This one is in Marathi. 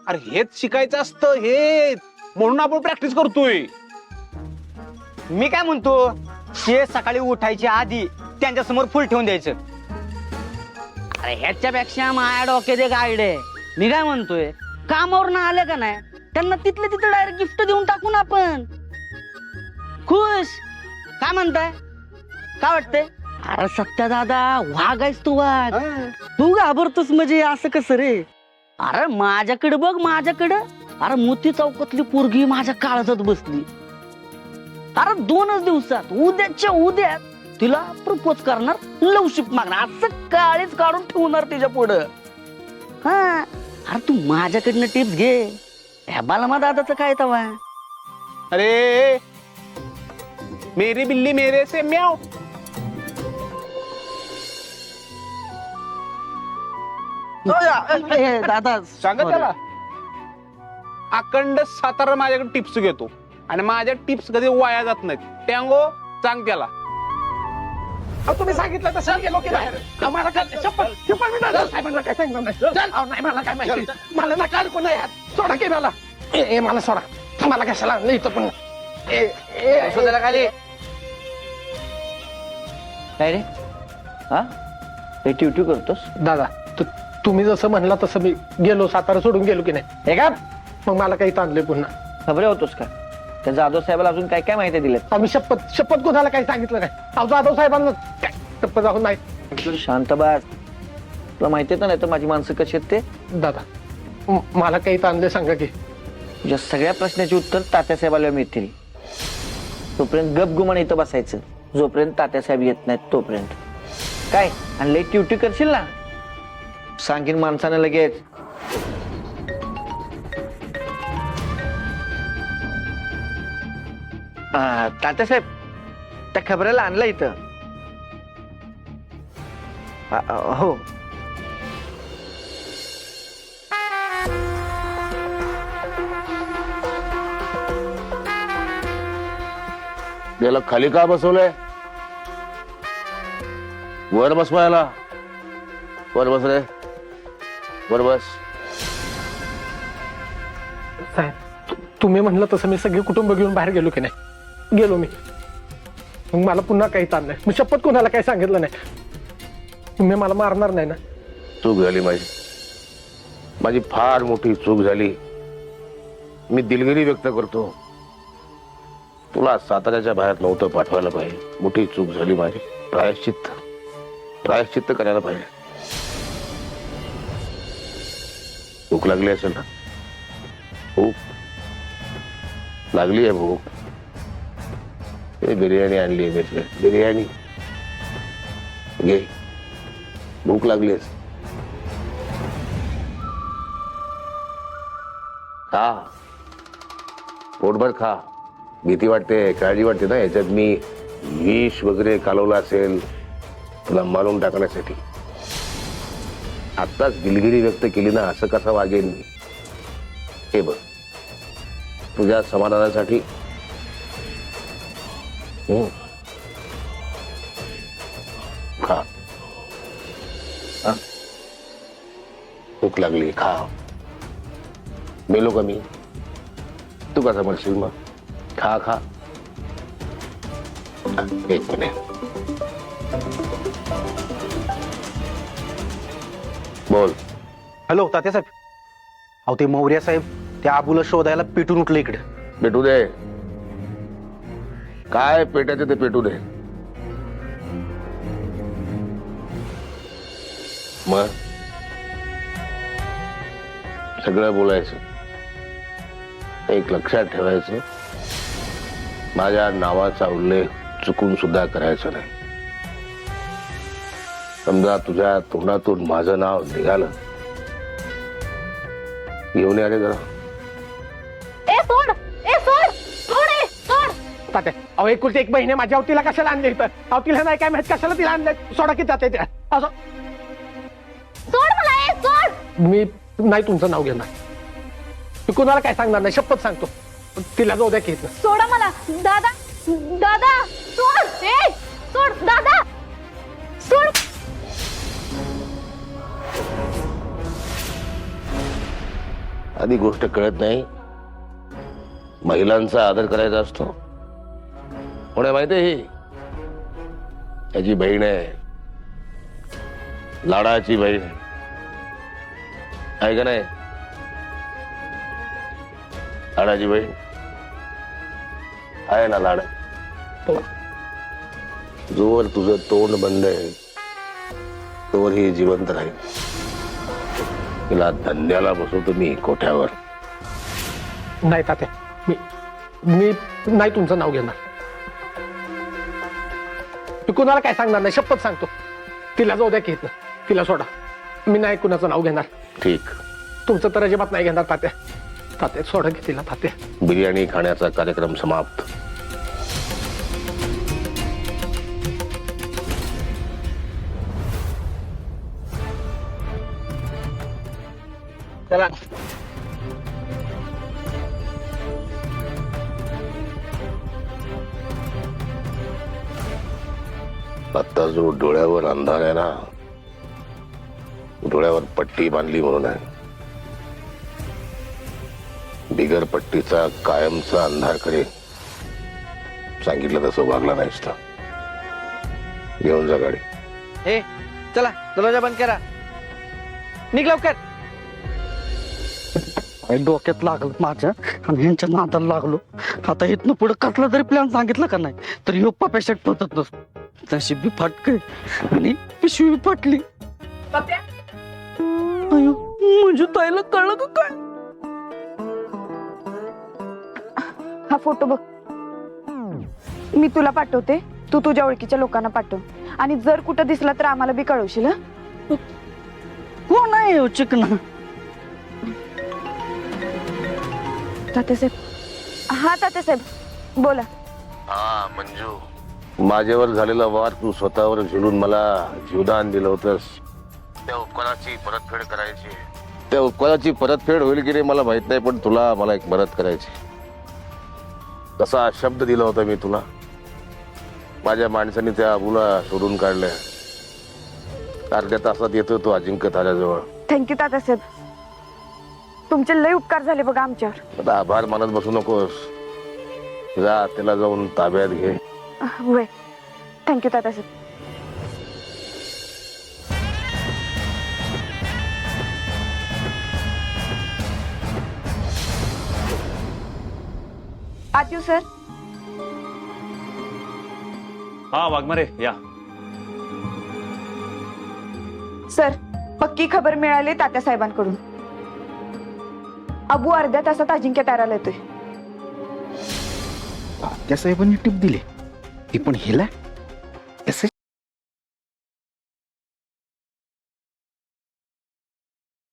अरे हेच शिकायचं असतं हे, म्हणून आपण प्रॅक्टिस करतोय. मी काय म्हणतो, ते सकाळी उठायच्या आधी त्यांच्या समोर फुल ठेवून द्यायचं. अरे ह्याच्यापेक्षा माझ्या डोक्यात एक आयडिया आहे. मी काय म्हणतोय, कामावर ना आले का नाही त्यांना तिथले तिथे डायरेक्ट गिफ्ट देऊन टाकून आपण खुश. काय म्हणताय, काय वाटतंय? अरे सत्या दादा, वाघ आहेस तू, वाघ. तू घाबरतोस म्हणजे असं कसं रे? अरे माझ्याकडे बघ, माझ्याकडे. अरे मोती चौकातली पोरगी माझ्या काळजात बसली. अरे 2च दिवसात, उद्याच्या उद्या तिला प्रपोज करणार, लवशिप मागणार, असं काळीच काढून ठेवणार तिच्या पुढं. हा, अरे तू माझ्याकडनं टिप्स घे. ह्या बालमा दादाचं काय तवा? अरे मेरी बिल्ली मेरे से म्याव. दादा सांगा त्याला, अखंड सातारा माझ्याकडे टिप्स घेतो आणि माझ्या टिप्स कधी वाया जात नाहीत. टँगो सांग त्याला. तुम्ही सांगितलं तसं गेलो की बाहेर. आम्हाला काय शपथ शपथ मी दादा साहेबांना काय सांगणार नाही. नाही मला काय माहिती, मला ना काढ कोण यार. सोडा की मला. ए मला सोडा, मला कशाला आणलं इथं पण. त्याला खाली काय रे? हा ट्यूट्यू करतोस दादा, तुम्ही जसं म्हणला तसं मी गेलो, सातारा सोडून गेलो की नाही. हे का मग मला काही ताणलंय पुन्हा. खबरे होतोस का? त्या जाधव साहेबाला अजून काय काय माहिती दिलेत? आम्ही शपथ कोणाला काही सांगितलं नाही. अहो जाधव साहेबांना काय शपथ जाऊन नाही. शांत बस. तुला माहिती तर नाही तर माझी माणसं कशी आहेत ते. दादा मला काही ताणले सांगा की. तुझ्या सगळ्या प्रश्नाची उत्तर तात्यासाहेबाला मिळतील. तोपर्यंत गप गुमान इथं बसायचं, जोपर्यंत तात्यासाहेब येत नाहीत तोपर्यंत. काय आणि लेट ड्युटी करशील ना, सांगीन माणसानं लगेच. तात्यासाहेब त्या खबऱ्याला आणलं इथं. हो. याला खाली का बसवलंय? वर बसवायला. वर बस रे, वर बस. साहेब तुम्ही म्हणलं तसं मी सगळे कुटुंब घेऊन बाहेर गेलो की नाही. गेलो मी, मग मला पुन्हा काही ताण नाही. मी शपथ कोणाला काही सांगितलं नाही. तुम्ही मला मारणार नाही ना? चूक झाली माझी फार मोठी चूक झाली. मी दिलगिरी व्यक्त करतो. तुला साताऱ्याच्या बाहेर नव्हतं पाठवायला पाहिजे. मोठी चूक झाली माझी. प्रायश्चित्त करायला पाहिजे. भूक लागली असेल ना? भूक लागली आहे. भूक बिर्याणी आणली. बिर्याणी घे. भूक लागली आहे. खा, पोटभर खा. भीती वाटते, काळजी वाटते ना, याच्यात मी विष वगैरे कालवलं असेल तुला मारून टाकण्यासाठी. आत्ताच दिलगिरी व्यक्त केली ना, असं कसं वागेन मी? हे बघ, तुझ्या समाधानासाठी खा. भूक लागली, खा. मेलो का मी? तू कसा म्हणशील मग? खा खा. एक मिनिट बोल. हॅलो तात्यासाहेब, अहो ते मौर्या साहेब त्या आबूला शोधायला पेटून उठलं इकडे. पेटू दे. काय पेटायचं ते पेटू दे. मग सगळं बोलायचं, एक लक्षात ठेवायचं, माझ्या नावाचा उल्लेख चुकून सुद्धा करायचा नाही. समजा तुझ्या तोंडातून माझं नाव निघालं, घेऊन आले जरा. तात्या, अहो एकुलती एक बहीण आहे माझ्या. तिला कशाला आणले इथं? अहो तिला नाही काय माहित कशाला तिला आणलंय. सोडा की जाते त्या. असं सोड मला, सोड. मी नाही तुमचं नाव घेणार. मी कुणाला काय सांगणार नाही, शपथ सांगतो. तिला जाऊ द्या की इथं. सोडा मला. दादा, दादा सोड. सोड दादा, सोड. आधी गोष्ट कळत नाही, महिलांचा आदर करायचा असतो. कोण आहे माहितीये? ही त्याची बहीण आहे, लाडाची बहीण आहे का नाही? लाडाची बहीण आहे ना लाड. जोवर तुझं तोंड बंद आहे तोवर ही जिवंत राहील. तिला धंद्याला बसवतो मी कोठ्यावर. नाही तात्या, मी नाही तुमचं नाव घेणार. मी कुणाला काय सांगणार नाही, शपथ सांगतो. तिला जाऊ द्या की इथनं, तिला सोडा. मी नाही कुणाचं नाव घेणार. ठीक. तुमचं तर अजिबात नाही घेणार तात्या. तात्या सोडा की तिला तात्या. बिर्याणी खाण्याचा कार्यक्रम समाप्त. चला. आता जो डोळ्यावर अंधार आहे ना, डोळ्यावर पट्टी बांधली म्हणून आहे. बिगर पट्टीचा कायमचा अंधार करे. सांगितलं तसं वागला नाहीस तर घेऊन जा गाडी. हे चला, दरवाजा बंद करा. निघ लवकर. डोक्यात लागलं माझ्या आणि ह्यांच्या नादाला लागलो. आता इथनं पुढे कसला तरी प्लॅन सांगितलं का नाही तर ह्यो पपेशट पळतच नसतो. नशीब बी फाटकय आणि पिशवी बी फाटली. अयो, म्हणजे ताईला कळलं का काय? हा फोटो बघ. मी तुला पाठवते, तू तुझ्या ओळखीच्या लोकांना पाठव. आणि जर कुठं दिसला तर आम्हाला बी कळवशील. कोण आहे हो चिकना? तात्यासाहेब. हा तात्यासाहेब बोला. हा मंजू, माझ्यावर झालेला वार तू स्वतःवर झेलून मला जीवदान दिलं होतंस. त्या उपकाराची परतफेड करायची. त्या उपकाराची परतफेड होईल की नाही मला माहित नाही, पण तुला मला एक मदत करायची. तसा शब्द दिला होता मी तुला. माझ्या माणसाने त्या अबूला शोधून काढलंय. अर्ध्या तासात येतो तो अजिंक्य ताऱ्याजवळ. थँक्यू तात्यासाहेब, तुमचे लय उपकार झाले बघा आमच्यावर. आता आभार मानत बसू नकोस. जा, त्याला जाऊन ताब्यात घे. होय, थँक्यू तात्यासाहेब. आत येऊ सर? हा वाघमारे या. सर, पक्की खबर मिळाली तात्यासाहेबांकडून. अबू अर्ध्या तासात अजिंक्य ताराला येतोय. त्या साहेबांनी टिप दिली ती पण हिला